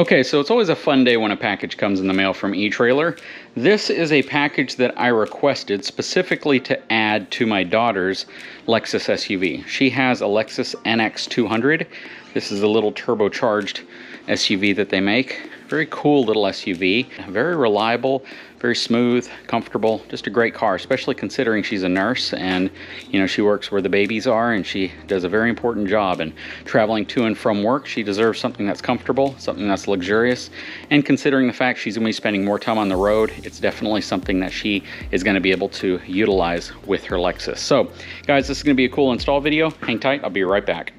Okay, so it's always a fun day when a package comes in the mail from eTrailer. This is a package that I requested specifically to add to my daughter's Lexus SUV. She has a Lexus NX 200. This is a little turbocharged SUV that they make. Very cool little SUV, very reliable, very smooth, comfortable, just a great car, especially considering she's a nurse and, you know, she works where the babies are and she does a very important job. And traveling to and from work, she deserves something that's comfortable, something that's luxurious. And considering the fact she's gonna be spending more time on the road, it's definitely something that she is gonna be able to utilize with her Lexus. So, guys, this is gonna be a cool install video. Hang tight, I'll be right back.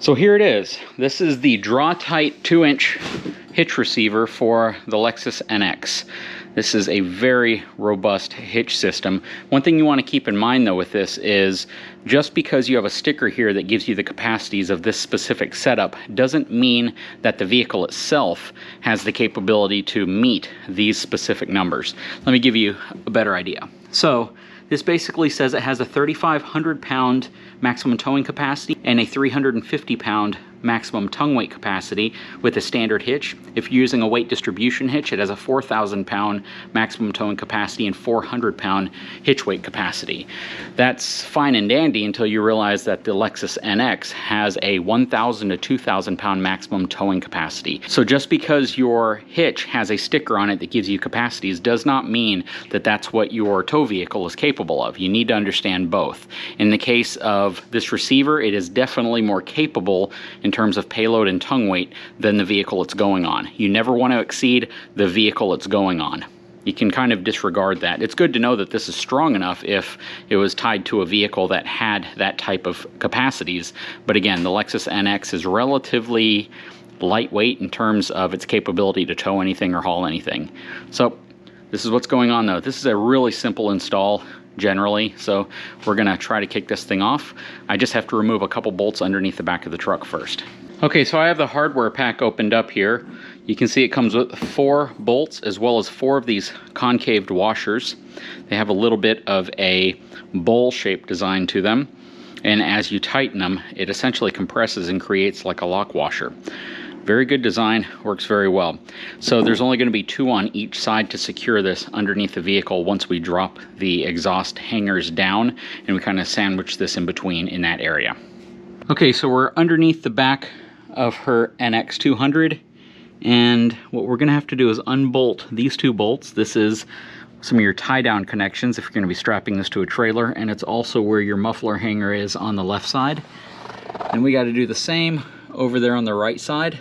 So here it is. This is the draw-tight 2-inch hitch receiver for the Lexus NX. This is a very robust hitch system. One thing you want to keep in mind though with this is just because you have a sticker here that gives you the capacities of this specific setup doesn't mean that the vehicle itself has the capability to meet these specific numbers. Let me give you a better idea. So this basically says it has a 3,500 pound maximum towing capacity and a 350 pound maximum tongue weight capacity with a standard hitch. If you're using a weight distribution hitch, it has a 4,000 pound maximum towing capacity and 400 pound hitch weight capacity. That's fine and dandy until you realize that the Lexus NX has a 1,000 to 2,000 pound maximum towing capacity. So just because your hitch has a sticker on it that gives you capacities does not mean that that's what your tow vehicle is capable of. You need to understand both. In the case of this receiver, it is definitely more capable in terms of payload and tongue weight than the vehicle it's going on. You never want to exceed the vehicle it's going on. You can kind of disregard that. It's good to know that this is strong enough if it was tied to a vehicle that had that type of capacities. But again, the Lexus NX is relatively lightweight in terms of its capability to tow anything or haul anything. So this is what's going on though. This is a really simple install generally, so we're gonna try to kick this thing off. I just have to remove a couple bolts underneath the back of the truck first. Okay, so I have the hardware pack opened up here. You can see it comes with 4 bolts as well as 4 of these concaved washers. They have a little bit of a bowl shape design to them, and as you tighten them, it essentially compresses and creates like a lock washer. Very good design, works very well. So there's only going to be 2 on each side to secure this underneath the vehicle once we drop the exhaust hangers down, and we kind of sandwich this in between in that area. Okay, so we're underneath the back of her NX 200, and what we're going to have to do is unbolt these 2 bolts. This is some of your tie-down connections if you're going to be strapping this to a trailer, and it's also where your muffler hanger is on the left side. And we got to do the same over there on the right side.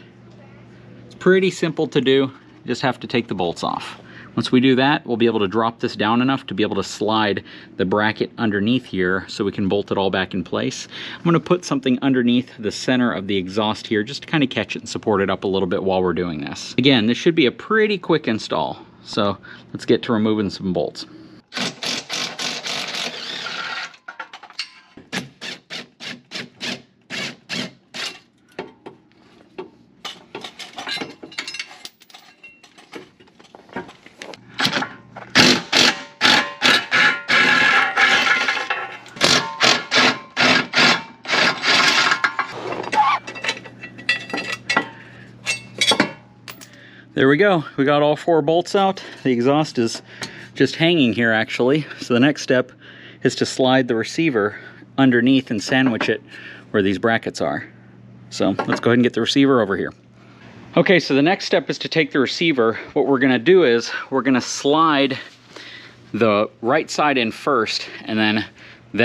Pretty simple to do, just have to take the bolts off. Once we do that, we'll be able to drop this down enough to be able to slide the bracket underneath here so we can bolt it all back in place. I'm going to put something underneath the center of the exhaust here just to kind of catch it and support it up a little bit while we're doing this. Again, this should be a pretty quick install, so let's get to removing some bolts. There we go, we got all 4 bolts out. The exhaust is just hanging here actually. So the next step is to slide the receiver underneath and sandwich it where these brackets are. So let's go ahead and get the receiver over here. Okay, so the next step is to take the receiver. What we're gonna do is we're gonna slide the right side in first and then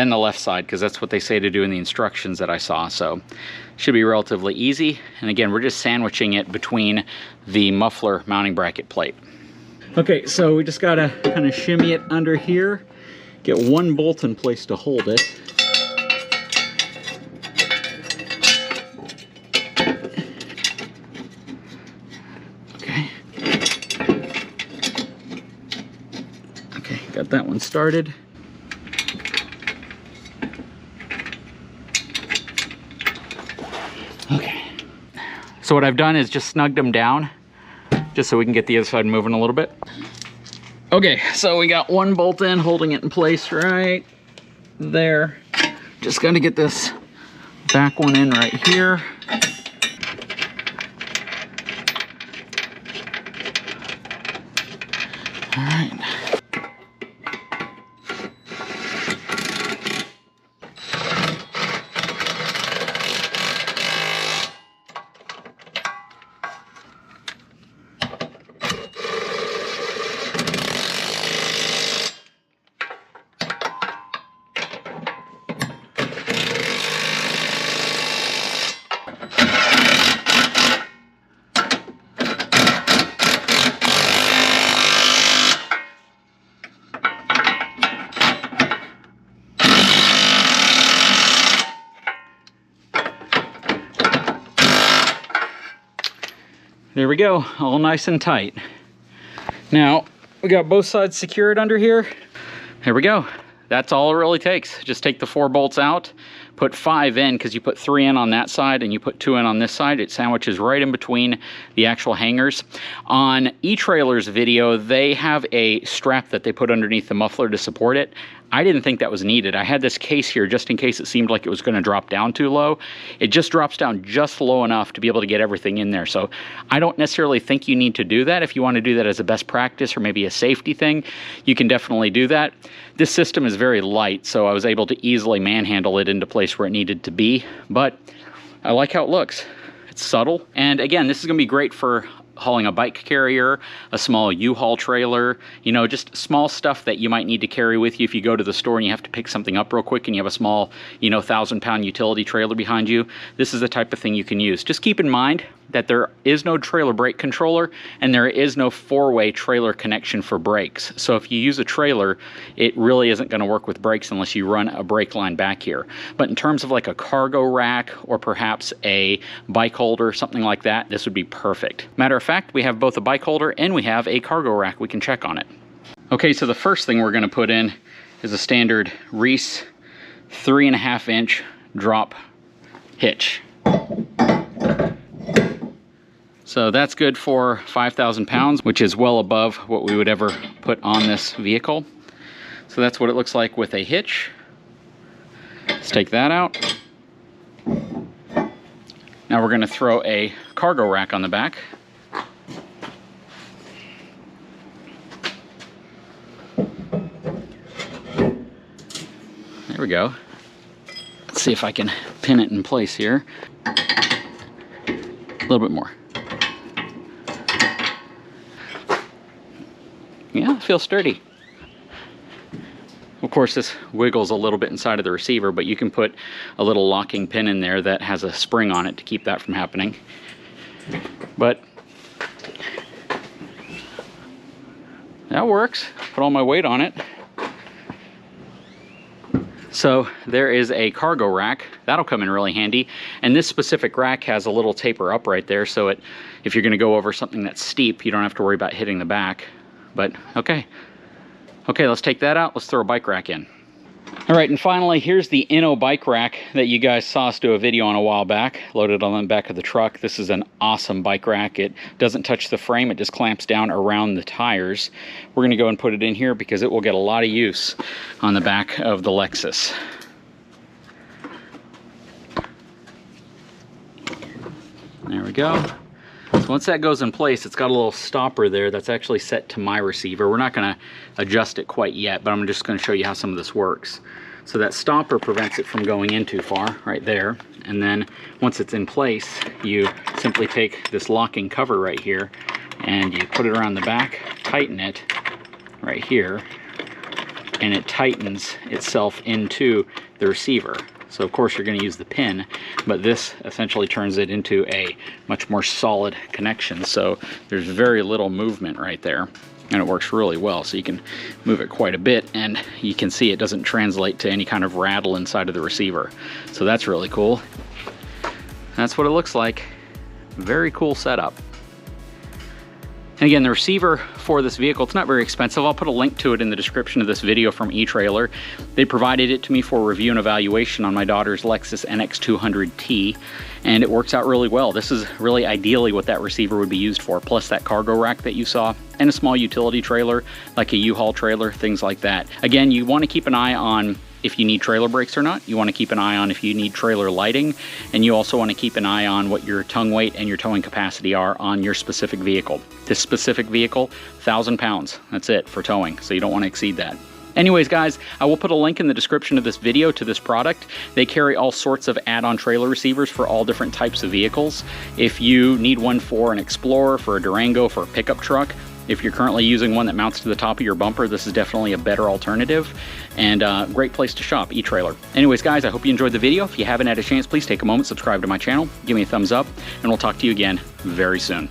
the left side, because that's what they say to do in the instructions that I saw. So should be relatively easy. And again, we're just sandwiching it between the muffler mounting bracket plate. Okay, so we just gotta kind of shimmy it under here, get 1 bolt in place to hold it. Okay. Okay, got that one started. Okay, so what I've done is just snugged them down just so we can get the other side moving a little bit. Okay, so we got 1 bolt in, holding it in place right there. Just got to get this back one in right here. All right. There we go, all nice and tight. Now, we got both sides secured under here. There we go. That's all it really takes. Just take the 4 bolts out, put 5 in, because you put 3 in on that side and you put 2 in on this side. It sandwiches right in between the actual hangers. On eTrailer's video, they have a strap that they put underneath the muffler to support it. I didn't think that was needed. I had this case here just in case it seemed like it was going to drop down too low. It just drops down just low enough to be able to get everything in there. So I don't necessarily think you need to do that. If you want to do that as a best practice or maybe a safety thing, you can definitely do that. This system is very light, so I was able to easily manhandle it into place where it needed to be, but I like how it looks. It's subtle. And again, this is going to be great for hauling a bike carrier, a small U-Haul trailer, you know, just small stuff that you might need to carry with you if you go to the store and you have to pick something up real quick and you have a small, you know, 1,000-pound utility trailer behind you. This is the type of thing you can use. Just keep in mind that there is no trailer brake controller and there is no 4-way trailer connection for brakes. So if you use a trailer, it really isn't going to work with brakes unless you run a brake line back here. But in terms of like a cargo rack or perhaps a bike holder, something like that, this would be perfect. Matter of fact, we have both a bike holder and we have a cargo rack. We can check on it. Okay, so the first thing we're going to put in is a standard Reese 3.5-inch drop hitch. So that's good for 5,000 pounds, which is well above what we would ever put on this vehicle. So that's what it looks like with a hitch. Let's take that out. Now we're going to throw a cargo rack on the back. There we go. Let's see if I can pin it in place here. A little bit more. Yeah, it feels sturdy. Of course, this wiggles a little bit inside of the receiver, but you can put a little locking pin in there that has a spring on it to keep that from happening. But that works. Put all my weight on it. So there is a cargo rack. That'll come in really handy. And this specific rack has a little taper up right there, so if you're going to go over something that's steep, you don't have to worry about hitting the back. But okay, let's take that out. Let's throw a bike rack in. All right, and finally, here's the Inno bike rack that you guys saw us do a video on a while back, loaded on the back of the truck. This is an awesome bike rack. It doesn't touch the frame, it just clamps down around the tires. We're gonna go and put it in here because it will get a lot of use on the back of the Lexus. There we go. So once that goes in place, it's got a little stopper there that's actually set to my receiver. We're not going to adjust it quite yet, but I'm just going to show you how some of this works. So that stopper prevents it from going in too far, right there. And then once it's in place, you simply take this locking cover right here and you put it around the back, tighten it right here, and it tightens itself into the receiver. So of course you're going to use the pin, but this essentially turns it into a much more solid connection. So there's very little movement right there, and it works really well. So you can move it quite a bit, and you can see it doesn't translate to any kind of rattle inside of the receiver. So that's really cool. That's what it looks like. Very cool setup. And again, the receiver for this vehicle, it's not very expensive. I'll put a link to it in the description of this video from eTrailer. They provided it to me for review and evaluation on my daughter's Lexus NX200T, and it works out really well. This is really ideally what that receiver would be used for, plus that cargo rack that you saw, and a small utility trailer, like a U-Haul trailer, things like that. Again, you want to keep an eye on if you need trailer brakes or not. You want to keep an eye on if you need trailer lighting, and you also want to keep an eye on what your tongue weight and your towing capacity are on your specific vehicle. This specific vehicle, 1,000 pounds. That's it for towing, so you don't want to exceed that. Anyways, guys, I will put a link in the description of this video to this product. They carry all sorts of add-on trailer receivers for all different types of vehicles. If you need one for an Explorer, for a Durango, for a pickup truck, if you're currently using one that mounts to the top of your bumper, this is definitely a better alternative, and a great place to shop, eTrailer. Anyways, guys, I hope you enjoyed the video. If you haven't had a chance, please take a moment, subscribe to my channel, give me a thumbs up, and we'll talk to you again very soon.